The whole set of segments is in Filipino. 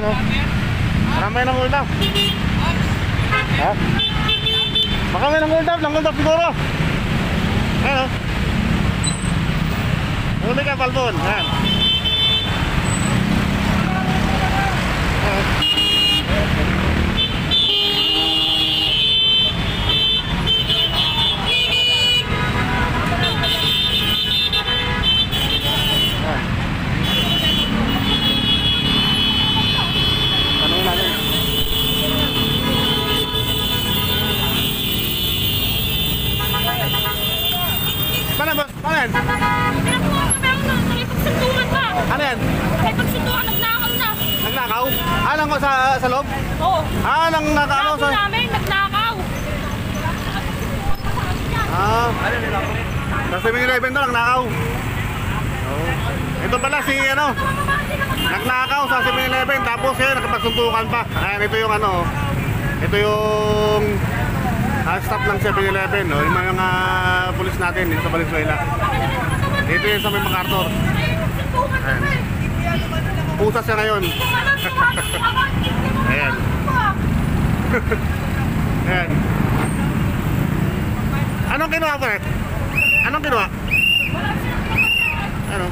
Ano? Marami ng hold up. Ha? Baka may ng hold up siguro. Ano? Huli ka, Balbon. Yan. Mana boss? Paano yan? Pagsuntukan pa. Ano yan? May pagsuntukan, nagnakaw na. Nagnakaw? Ah, lang sa loob? Oo. Ah, nang nakaano Nakaw namin, nagnakaw. Ah. Sa 7-Eleven to, nagnakaw. Oh. Ito pala si ano, nagnakaw sa 7-Eleven, tapos yun, nakapagsuntukan pa. Ayan, ito yung ano, ito yung staff ng 7-Eleven, no? Yung mga pulis natin dito sa Valenzuela. Dito yung sa may MacArthur. Ayan. Pusa siya ngayon. Ayan. Ayan. Anong kinuha po eh? Anong kinuha? Ano?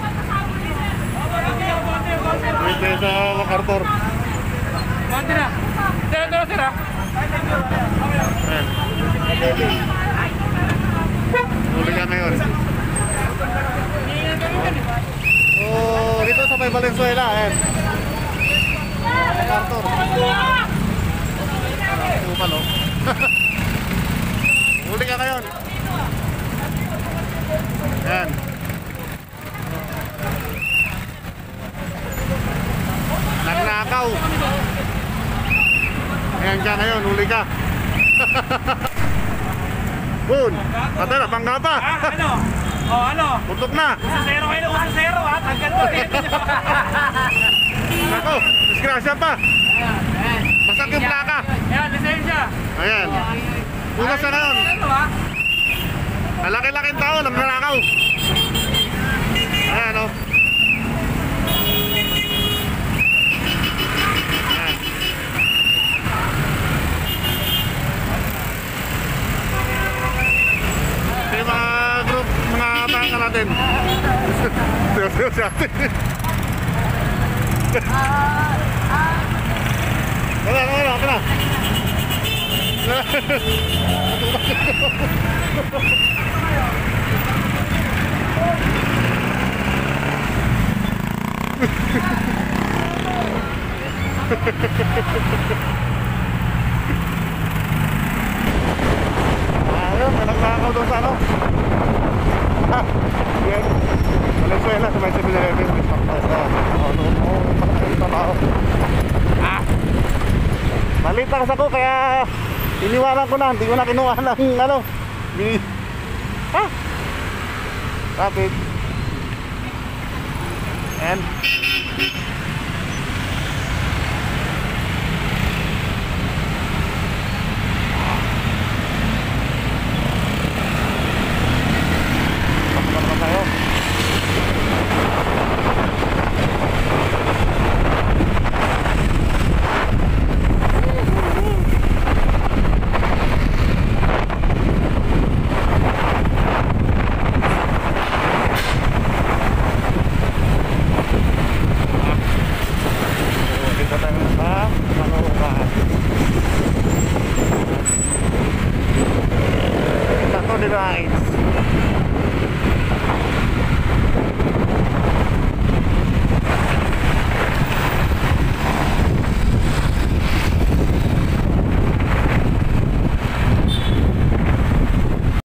Dito sa MacArthur. Mati na. Dala sira. Ayan. Huli ka ngayon. Oh, dito sa may Valenzuela, ayan. MacArthur. Kupal, oh. Huli ka ngayon. Ayan. Nagnakaw. Ayan ka ngayon, huli ka. Boon, patay na, bangga pa. Ano? Oh, ano? Putok na. Sa zero kayo, sa zero ha. Tanggal mo din. Ako, disgrasya pa. Basag yung plaka. Ayan, lisensya. Ayan. Punas na ngayon. Ano ha? Malaki-laking tao, nagnanakaw. Ayan, oh. Ayan. Ito yung mga group, mga bangka natin. Siya si ate. Wala. Ayun, nagnakaw doon sa ano. Yan. Valenzuela sa may 7-Eleven. Malitas ako kaya iniwanan ko na. Hindi ko na kinuha ng ano. Ha? Rapid. And tayo. Ito di ba?